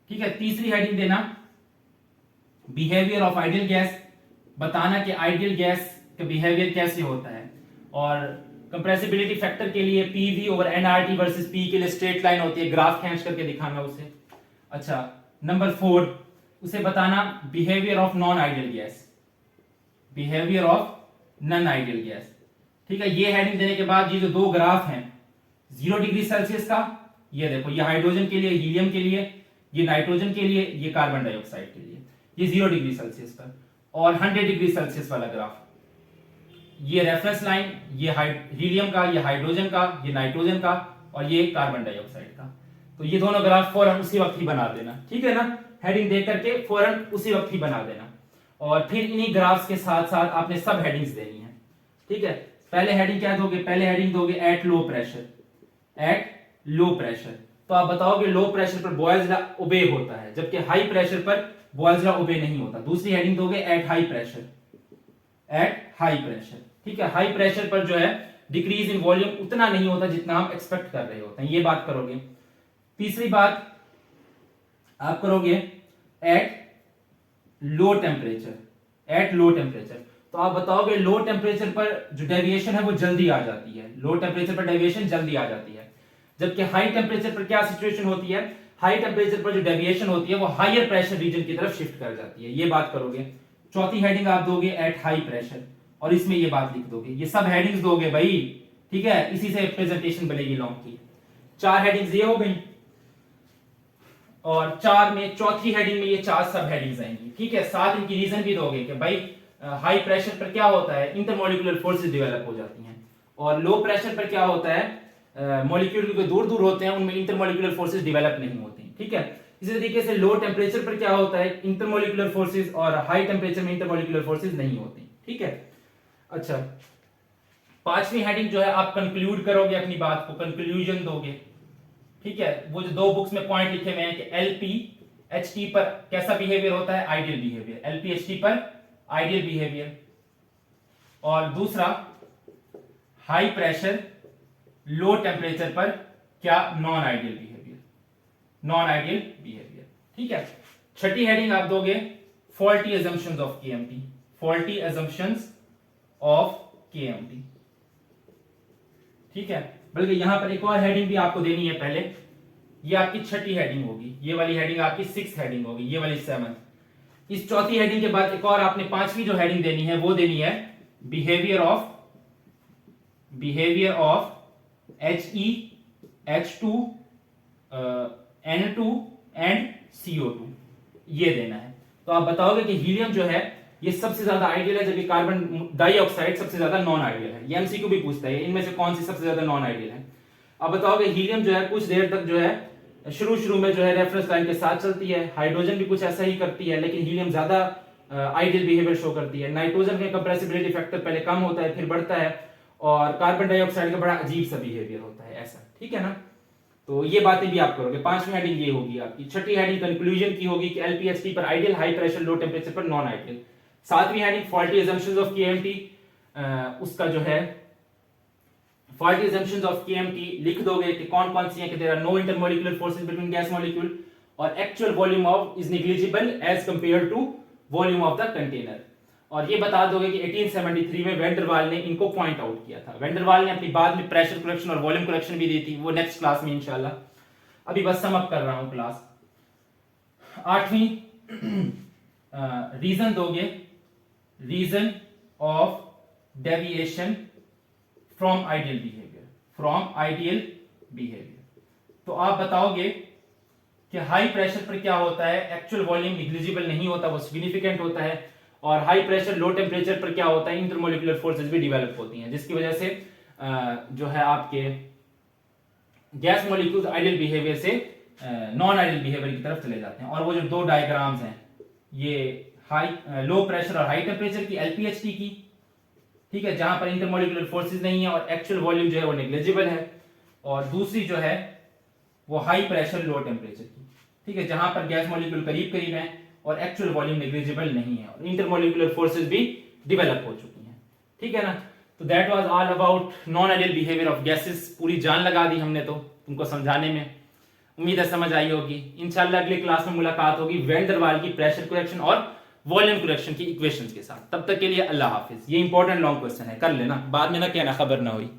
ठीक है, तीसरी हेडिंग देना बिहेवियर ऑफ आइडियल गैस, बताना कि आइडियल गैस का बिहेवियर कैसे होता है। और कंप्रेसिबिलिटी फैक्टर के लिए PV over nRT versus P के लिए स्ट्रेट लाइन होती है, ग्राफ खींच करके दिखाना उसे। अच्छा, नंबर 4 उसे बताना behaviour of non ideal gas, behaviour of non ideal gas. ठीक है, ये हेडिंग देने के बाद ये जो 2 ग्राफ हैं 0 डिग्री सेल्सियस का, ये देखो ये हाइड्रोजन के लिए, हीलियम के लिए, ये नाइट्रोजन के लिए, ये कार्बन डाइऑक्साइड के लिए, ये 0 डिग्री सेल्सियस पर, और 100 डिग्री सेल्सियस वाला ग्राफ, ये रेफरेंस लाइन, ये हीलियम का, ये हाइड्रोजन का, ये नाइट्रोजन का, और ये कार्बन डाइऑक्साइड का। तो ये दोनों ग्राफ फौरन उसी वक्त ही बना देना। ठीक है ना, हेडिंग दे करके फौरन उसी वक्त ही बना देना, और फिर इन्हीं ग्राफ्स के साथ साथ आपने सब हेडिंग्स देनी है। ठीक है, पहले हेडिंग क्या दोगे, पहले हेडिंग दोगे eight low pressure, eight low pressure. तो आप बताओगे लो प्रेशर पर बॉयल्स लॉ ओबे होता है, जबकि हाई प्रेशर पर बॉयल्स लॉ ओबे नहीं होता। दूसरी हेडिंग दोगे eight high pressure, eight high pressure. ठीक है, हाई प्रेशर पर जो है डिक्रीज इन वॉल्यूम उतना नहीं होता जितना हम एक्सपेक्ट कर रहे होते हैं, ये बात करोगे। तीसरी बात आप करोगे at low temperature, at low temperature. तो आप बताओगे लो टेम्परेचर पर जो डेविएशन है वो जल्दी आ जाती है, लो टेम्परेचर पर डेविएशन जल्दी आ जाती है, जबकि हाई टेम्परेचर पर क्या सिचुएशन होती है, हाई टेम्परेचर पर जो डेविएशन होती है वो हायर प्रेशर रीजन की तरफ शिफ्ट कर जाती है, ये बात करोगे। चौथी हेडिंग आप दोगे एट हाई प्रेशर, और इसमें ये बात लिख दोगे, ये सब हेडिंग्स दोगे भाई। ठीक है, इसी से प्रेजेंटेशन बनेगी लॉन्ग की। 4 हेडिंग्स ये हो गई, और 4 में चौथी हेडिंग में ये 4 सब हेडिंग्स आएंगी। ठीक है, साथ इनकी रीजन भी दोगे कि भाई हाई प्रेशर पर क्या होता है, इंटरमॉलिक्यूलर फोर्सेस डेवलप हो जाती हैं, और लो प्रेशर पर क्या होता है, मॉलिक्यूल जो दूर दूर होते हैं उनमें इंटरमॉलिक्यूलर फोर्सेस डेवलप नहीं होती। ठीक है, इसी तरीके से लो टेम्परेचर पर क्या होता है, इंटरमॉलिक्यूलर फोर्सेस, और हाई टेम्परेचर में इंटरमॉलिक्यूलर फोर्सेस नहीं होती। ठीक है, अच्छा 5वीं हेडिंग जो है आप कंक्लूड करोगे अपनी बात को, कंक्लूजन दोगे। ठीक है, वो जो 2 बुक्स में पॉइंट लिखे हुए हैं कि LP HT पर कैसा बिहेवियर होता है, आइडियल बिहेवियर, LPHT पर आइडियल बिहेवियर। और दूसरा हाई प्रेशर लो टेम्परेचर पर क्या, non ideal behaviour, non ideal behaviour. ठीक है, छठी हेडिंग आप दोगे faulty assumptions of KMT, faulty assumptions of KMT। ठीक है, बल्कि यहां पर एक और हेडिंग भी आपको देनी है पहले, ये आपकी छठी हेडिंग होगी, ये वाली हेडिंग आपकी 6th हेडिंग होगी, ये वाली 7th। इस चौथी हेडिंग के बाद एक और आपने 5वीं जो हेडिंग देनी है वो देनी है behaviour of He, H2, N2 and CO2, ये देना है। तो आप बताओगे कि हीलियम जो है ये सबसे ज्यादा आइडियल है, जबकि कार्बन डाइऑक्साइड सबसे ज्यादा नॉन आइडियल है। ये MCQ भी पूछता है इनमें से कौन सी सबसे ज्यादा नॉन आइडियल है। आप बताओगे हीलियम जो है कुछ देर तक जो है शुरू में जो है रेफरेंस लाइन के साथ चलती है, हाइड्रोजन भी कुछ ऐसा ही करती है, लेकिन हीलियम ज्यादा आइडियल बिहेवियर शो करती है। नाइट्रोजन का कंप्रेसिबिलिटी फैक्टर पहले कम होता है फिर बढ़ता है, और कार्बन डाइऑक्साइड का बड़ा अजीब सा बिहेवियर होता है ऐसा। ठीक है ना, तो ये बातें भी आप करोगे। 5वीं हेडिंग ये होगी आपकी। छठी हेडिंग कंक्लूजन की होगी कि LPHT पर ideal, high pressure low temperature पर नॉन आइडियल। 7वीं heading faulty assumptions of KMT, उसका जो है फॉल्टी अजम्पशंस ऑफ KMT लिख दोगे कि कौन कौन सी है, कि there are no intermolecular forces between gas molecule, और actual volume of is negligible as compare to volume of the container. और ये बता दोगे कि 1873 में वेंडरवाल ने इनको पॉइंट आउट किया था। वेंडरवाल ने अपनी बाद में प्रेशर करेक्शन और वॉल्यूम करेक्शन भी दी थी, वो नेक्स्ट क्लास में इंशाल्लाह। अभी बस सम अप कर रहा हूं क्लास। 8वीं रीजन दोगे, reason of deviation from ideal behaviour, from ideal behaviour. तो आप बताओगे कि हाई प्रेशर पर क्या होता है, एक्चुअल वॉल्यूम निग्लिजिबल नहीं होता, वो सिग्निफिकेंट होता है, और हाई प्रेशर लो टेम्परेचर पर क्या होता है, इंटरमोलिकुलर फोर्सेस भी डेवलप होती हैं, जिसकी वजह से जो है आपके गैस मॉलिक्यूल्स आइडियल बिहेवियर से नॉन आइडियल बिहेवियर की तरफ चले जाते हैं। और वो जो दो डायग्राम्स हैं, ये हाई लो प्रेशर और हाई टेम्परेचर की, LPHT की, ठीक है, जहां पर इंटरमोलिकुलर फोर्सेस नहीं है और एक्चुअल वॉल्यूम जो है वो नेग्लिजिबल है, और दूसरी जो है वो हाई प्रेशर लो टेम्परेचर की, ठीक है, जहां पर गैस मॉलिक्यूल करीब करीब है और एक्चुअल वॉल्यूम नेग्लिजिबल नहीं है, और इंटरमोलिकुलर फोर्सेस भी डेवलप हो चुकी हैं। ठीक है ना, तो that was all about non ideal behaviour of gases. पूरी जान लगा दी हमने तो तुमको समझाने में, उम्मीद है समझ आई होगी। इंशाल्लाह अगली क्लास में मुलाकात होगी वैन डर वाल की प्रेशर करेक्शन और वॉल्यूम करेक्शन की इक्वेशंस के साथ। तब तक के लिए अल्लाह हाफिज। ये इंपॉर्टेंट लॉन्ग क्वेश्चन है, कर लेना, बाद में ना कहना खबर ना हुई।